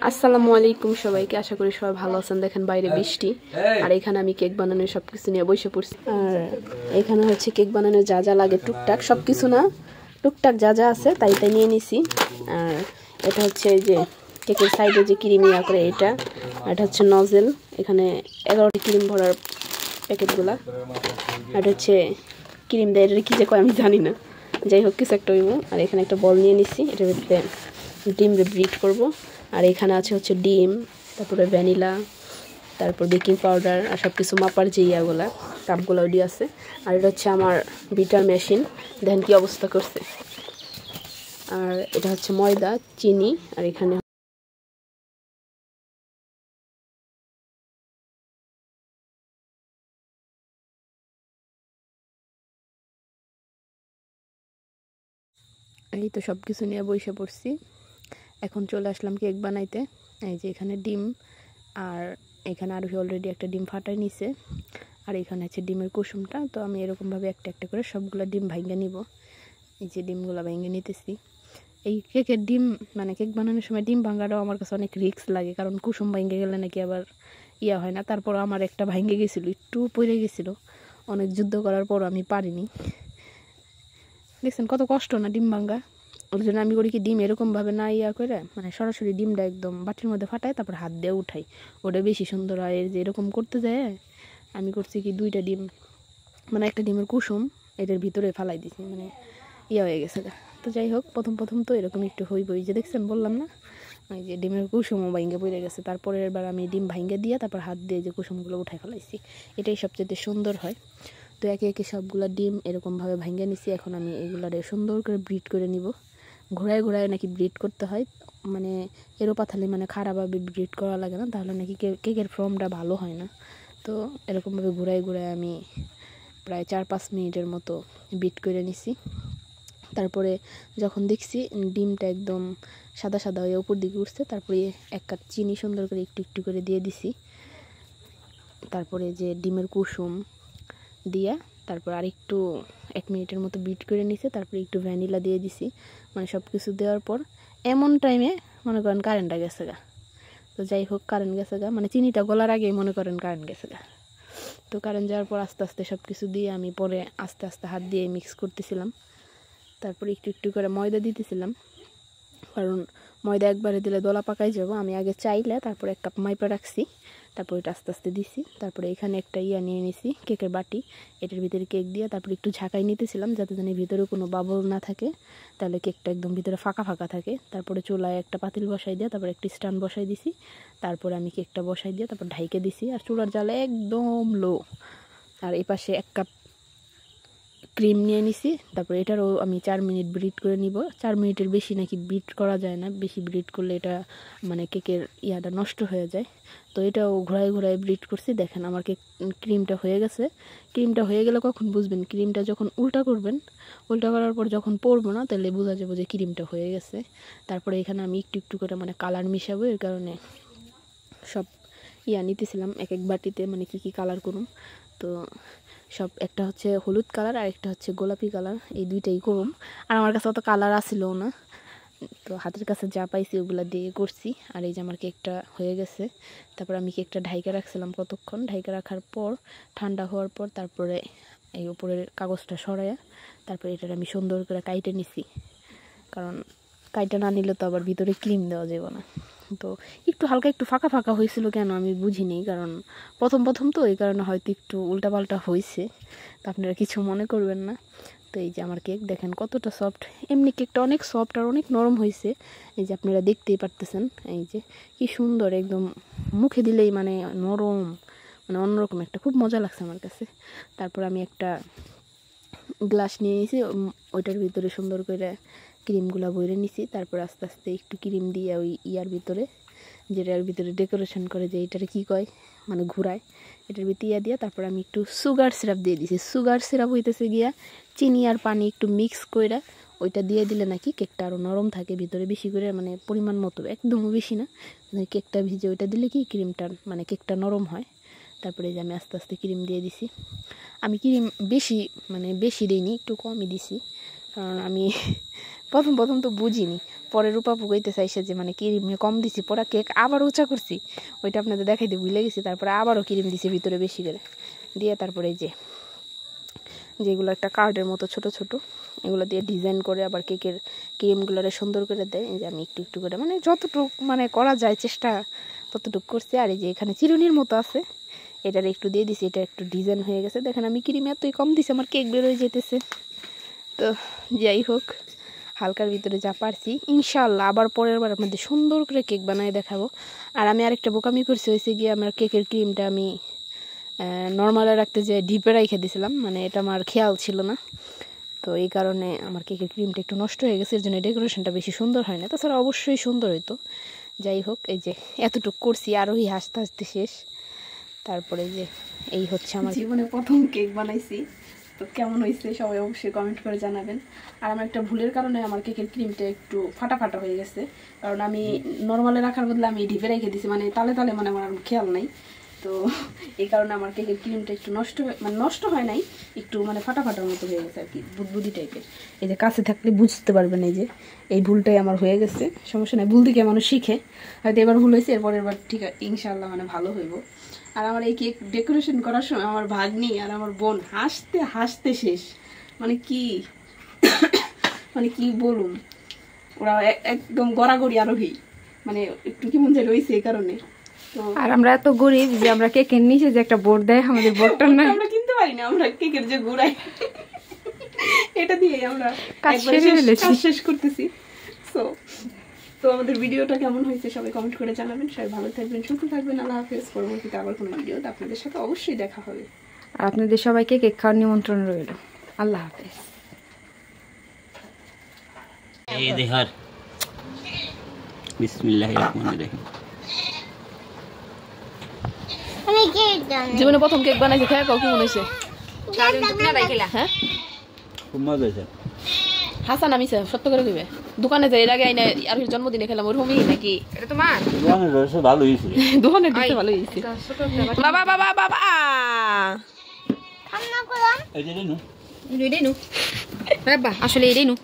আসসালামু আলাইকুম সবাইকে, আশা করি সবাই ভালো আছেন। দেখেন বাইরে বৃষ্টি, আর এখানে আমি কেক বানানোর সবকিছু নিয়ে বসে পড়ছি। আর এখানে হচ্ছে কেক বানানোর যা যা লাগে টুকটাক, সবকিছু না টুকটাক যা যা আছে তাই তাই নিয়ে নিছি। আর এটা হচ্ছে এই যে কেকের সাইডে যে ক্রিম ইয়া করে এটা, আর এটা হচ্ছে নজেল, এখানে 11টি ক্রিম ভরার প্যাকেটগুলা। আর এটা হচ্ছে ক্রিম দেয়, এটা কি যে কয় আমি জানি না, যাই হোক কিছু একটা হইব। আর এখানে একটা বল নিয়ে নিছি, এটার ভিতরে ডিম ব্রিট করব। আর এখানে আছে হচ্ছে ডিম, তারপরে ভ্যানিলা, তারপর বেকিং পাউডার আর সব কিছু মাপার যে ইয়াগুলা কাপগুলো ওডি আছে। আর এটা হচ্ছে আমার বিটার মেশিন, দেখেন কি অবস্থা করছে। আর এটা হচ্ছে ময়দা, চিনি, আর এখানে এই তো সব কিছু নিয়ে বসে পড়ছি। এখন চলে আসলাম কেক বানাইতে। এই যে এখানে ডিম, আর এখানে আরও অলরেডি একটা ডিম ফাটাই নিছে। আর এখানে আছে ডিমের কুসুমটা। তো আমি এরকমভাবে একটা একটা করে সবগুলো ডিম ভাঙে নিব। এই যে ডিমগুলো ভেঙে নিতেছি। এই কেকের ডিম মানে কেক বানানোর সময় ডিম ভাঙাটাও আমার কাছে অনেক রিস্ক লাগে, কারণ কুসুম ভেঙে গেলে নাকি আবার ইয়া হয় না। তারপর আমার একটা ভেঙে গেছিলো, একটু পড়ে গেছিলো, অনেক যুদ্ধ করার পর আমি পারিনি। দেখছেন কত কষ্ট না ডিম ভাঙা। ওই জন্য আমি করি কি, ডিম এরকমভাবে না ইয়া করে মানে সরাসরি ডিমটা একদম বাটির মধ্যে ফাটাই, তারপর হাত দিয়ে উঠাই, ওটা বেশি সুন্দর হয়। এর যে এরকম করতে যায় আমি করছি কি, দুইটা ডিম মানে একটা ডিমের কুসুম এটার ভিতরে ফালাই দিছি, মানে ইয়া হয়ে গেছে। তো যাই হোক, প্রথম তো এরকম একটু হইবই, যে দেখছেন বললাম না, ওই যে ডিমের কুসুমও ভাঙ্গে পড়ে গেছে। তারপরের এবার আমি ডিম ভাঙ্গে দিয়ে তারপর হাত দিয়ে যে কুসুমগুলো উঠাই ফেলাইছি, এটাই সবচেয়ে সুন্দর হয়। তো একে একে সবগুলো ডিম এরকমভাবে ভাঙ্গে নিছি। এখন আমি এগুলারে সুন্দর করে ব্রিড করে নিব। ঘোরায় ঘোরায় নাকি ব্রিড করতে হয়, মানে এরও পাথালি মানে খারাপভাবে ব্রিড করা লাগে না, তাহলে নাকি কেকের ফর্মটা ভালো হয় না। তো এরকমভাবে ঘুরায় ঘুরায় আমি প্রায় 4-5 মিনিটের মতো বিট করে নিছি। তারপরে যখন দেখছি ডিমটা একদম সাদা সাদা হয়ে উপর দিকে উঠছে, তারপরে 1 কাপ চিনি সুন্দর করে একটু একটু করে দিয়ে দিছি। তারপরে যে ডিমের কুসুম দিয়া তারপর আরেকটু 1 মিনিটের মতো বিট করে নিছে। তারপরে একটু ভ্যানিলা দিয়ে দিছি। মানে সব কিছু দেওয়ার পর এমন টাইমে মনে করেন কারেন্টটা গেছে গা। তো যাই হোক, কারেন্ট গেছে গা মানে চিনিটা গলার আগেই মনে করেন কারেন্ট গেছে গা। তো কারেন্ট যাওয়ার পর আস্তে আস্তে সব কিছু দিয়ে আমি পরে আস্তে আস্তে হাত দিয়ে মিক্স করতেছিলাম। তারপর একটু একটু করে ময়দা দিতেছিলাম, কারণ ময়দা একবারে দিলে দলা পাকাই যাব। আমি আগে চাইলে তারপর 1 কাপ মাইপা রাখছি, তারপর এটা আস্তে আস্তে দিছি। তারপরে এখানে একটা ইয়া নিয়ে নিছি, কেকের বাটি, এটার ভিতরে কেক দিয়ে তারপর একটু ঝাঁকাই নিতেছিলাম, যাতে যেন ভিতরে কোনো বাবল না থাকে, তাহলে কেকটা একদম ভিতরে ফাঁকা ফাঁকা থাকে। তারপরে চুলায় একটা পাতিল বসাই দিয়ে তারপর একটি স্ট্যান্ড বসাই দিছি। তারপরে আমি কেকটা বসাই দিয়ে তারপর ঢাইকে দিছি, আর চুলার জালে একদম লো। আর এই পাশে 1 কাপ ক্রিম নিয়ে নিছি। তারপর এটারও আমি 4 মিনিট ব্রিট করে নিব। 4 মিনিটের বেশি নাকি ব্রিট করা যায় না, বেশি ব্রিট করলে এটা মানে কেকের ইয়াটা নষ্ট হয়ে যায়। তো এটাও ঘোরায় ঘোরায় ব্রিট করছি। দেখেন আমার কেক ক্রিমটা হয়ে গেছে। ক্রিমটা হয়ে গেলে কখন বুঝবেন, ক্রিমটা যখন উল্টা করবেন, উল্টা করার পর যখন পড়বো না, তাহলে বোঝা যাবে যে ক্রিমটা হয়ে গেছে। তারপরে এখানে আমি একটু একটু করে মানে কালার মিশাবো, এর কারণে সব ইয়া নিতেছিলাম এক এক বাটিতে, মানে কি কি কালার করুম। তো সব একটা হচ্ছে হলুদ কালার আর একটা হচ্ছে গোলাপি কালার, এই দুইটাই করুম। আর আমার কাছে অত কালার আসিলও না, তো হাতের কাছে যা পাইছি ওগুলো দিয়ে করছি। আর এই যে আমার কেকটা হয়ে গেছে। তারপর আমি কেকটা ঢাইকা রাখছিলাম কতক্ষণ, ঢাইকা রাখার পর ঠান্ডা হওয়ার পর তারপরে এই উপরের কাগজটা সরাইয়া তারপরে এটা আমি সুন্দর করে কাইটে নিছি, কারণ কাইটা না নিলে তো আবার ভিতরে ক্রিম দেওয়া যাবে না। তো একটু হালকা একটু ফাঁকা ফাঁকা হয়েছিল, কেন আমি বুঝিনি, কারণ প্রথম তো এই কারণে হয়তো একটু উল্টাপাল্টা হয়েছে, তো আপনারা কিছু মনে করবেন না। তো এই যে আমার কেক দেখেন কতটা সফট, এমনি কেকটা অনেক সফট আর অনেক নরম হয়েছে, এই যে আপনারা দেখতেই পারতেছেন। এই যে কি সুন্দর, একদম মুখে দিলেই মানে নরম, মানে অন্যরকম একটা, খুব মজা লাগছে আমার কাছে। তারপর আমি একটা গ্লাস নিয়ে নিয়েছি, ওইটার ভিতরে সুন্দর করে ক্রিমগুলো ভরে নিছি। তারপর আস্তে আস্তে একটু ক্রিম দিয়ে ওই ইয়ার ভিতরে, যেটার ভিতরে ডেকোরেশন করে, যে এটারে কী কয় মানে ঘুরায়, এটার ভিতরে ইয়া দিয়ে তারপর আমি একটু সুগার সিরাপ দিয়ে দিছি। সুগার সিরাপ হইতেছে গিয়া চিনি আর পানি একটু মিক্স করে, ওইটা দিয়ে দিলে নাকি কেকটা আরও নরম থাকে ভিতরে, বেশি করে মানে পরিমাণ মতো, একদমও বেশি না, কেকটা ভিজে ওইটা দিলে কি ক্রিমটা মানে কেকটা নরম হয়। তারপরে যে আমি আস্তে আস্তে ক্রিম দিয়ে দিছি। আমি ক্রিম বেশি মানে বেশি দিইনি, একটু কমই দিছি, কারণ আমি প্রথম তো বুঝিনি, পরে রূপা পুগাইতে চাইছে যে মানে ক্রিম কম দিছি, পরে কেক আবার উঁচা করছি, ওইটা আপনাদের দেখাইতে ভুলে গেছি। তারপরে আবারও ক্রিম দিছি ভিতরে বেশি করে দিয়ে, তারপরে এই যেগুলো একটা কার্ডের মতো ছোট ছোট, এগুলো দিয়ে ডিজাইন করে আবার কেকের ক্রিমগুলোরে সুন্দর করে দেয়। এই যে আমি একটু একটু করে মানে যতটুক মানে করা যায় চেষ্টা ততটুকু করছি। আর এই যে এখানে চিরুনির মতো আছে, এটার একটু দিয়ে দিছি, এটা একটু ডিজাইন হয়ে গেছে। দেখেন আমি ক্রিম এতই কম দিছি, আমার কেক বের হয়ে যেতেছে। তো যাই হোক, হালকার ভিতরে যা পারছি, ইনশাআল্লাহ আবার পরের বার আপনাদের সুন্দর করে কেক বানায় দেখাবো। আর আমি আরেকটা বোকামি করছি, হয়েছে গিয়ে আমার কেকের ক্রিমটা আমি নর্মালে রাখতে যে ডিপে রেখে দিয়েছিলাম, মানে এটা আমার খেয়াল ছিল না। তো এই কারণে আমার কেকের ক্রিমটা একটু নষ্ট হয়ে গেছে, এর জন্য ডেকোরেশনটা বেশি সুন্দর হয় না। তাছাড়া অবশ্যই সুন্দর হইতো। যাই হোক, এই যে এতটুকু করছি, আরোই হাসতে হাসতে শেষ। তারপরে যে এই হচ্ছে আমার জীবনে প্রথম কেক বানাইছি। তো কেমন হয়েছে সবাই অবশ্যই কমেন্ট করে জানাবেন। আর আমার একটা ভুলের কারণে আমার কেকের ক্রিমটা একটু ফাটা ফাটা হয়ে গেছে, কারণ আমি নর্মালে রাখার বদলে আমি ডিপে রেখে দিয়েছি, মানে তালে তালে, মানে আমার খেয়াল নাই। তো এই কারণে আমার কেকের ক্রিমটা একটু নষ্ট হয় নাই, একটু মানে ফাটা ফাটার মতো হয়ে গেছে আর কি, বুদবুদি টাইপের। এই যে কাছে থাকলে বুঝতে পারবেন, এই যে এই ভুলটাই আমার হয়ে গেছে। সমস্যা নাই, ভুল থেকে মানুষ শিখে, হয়তো এবার ভুল হয়েছে, এরপর ঠিক আছে ইনশাআল্লাহ মানে ভালো হইব। আর আমার এই কেক ডেকোরেশন করার সময় আমার ভাগ্নি আর আমার বোন হাসতে হাসতে শেষ, মানে কি বলুন, ওরা একদম গড়াগড়ি আরোহী, মানে একটু কেমন যে রয়েছে এই কারণে। আর আমরা এত গরিব যে আমরা কেকের নিচে যে একটা বোর্ড দেয়, আমাদের বোর্ডটা না আমরা কিনতে পারি না, আমরা কেকের যে গুড়াই এটা দিয়ে আমরা কাজ শেষ করতেছি। তো আমাদের ভিডিওটা কেমন হয়েছে সবাই কমেন্ট করে জানাবেন। সবাই ভালো থাকবেন, সুস্থ থাকবেন। আল্লাহ হাফেজ। পরবর্তীতে আবার কোনো ভিডিওতে আপনাদের সাথে অবশ্যই দেখা হবে। আর আপনাদের সবাইকে কেক খাওয়ার নিমন্ত্রণ রইল। আল্লাহ হাফেজ। এই দেখার বিসমিল্লাহির রহমানির রহিম। জীবনে প্রথম কেক বানাইছে, খেয়ে কাউ কি মনে হয়েছে? হ্যাঁ, খুব মজা হয়েছে। হাসান আমি সত্য করে কইবে, দোকানে যাই এর আগে আইনা আর জন্মদিনে খেলাম ওরকমই নাকি? এটা তোমার দোকানের রয়েছে ভালো হয়েছে, দোকানের দিতে ভালো হয়েছে। বাবা বাবা বাবা এই যে নু এটাই নু বাবা, আসলে এটাই নু।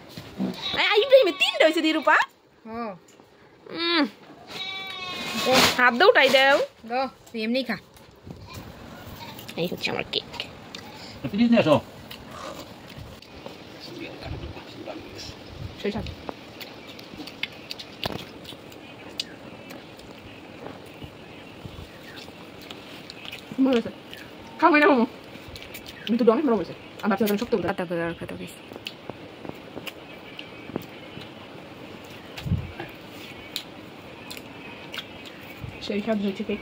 ইব্রাহিমের 3টা হয়েছে দিয়ে রূপা। হাত দাও, উঠাই দাও, তুই এমনি খা। এই হচ্ছে আমার কেক। প্লিজ নিয়ে আসো। খাবো না মামা, কিন্তু অনেক ভালো হয়েছে। আমার শক্ত পাতা করে আর খেতে গেছি। সেই স্বাদ হয়েছে কেক।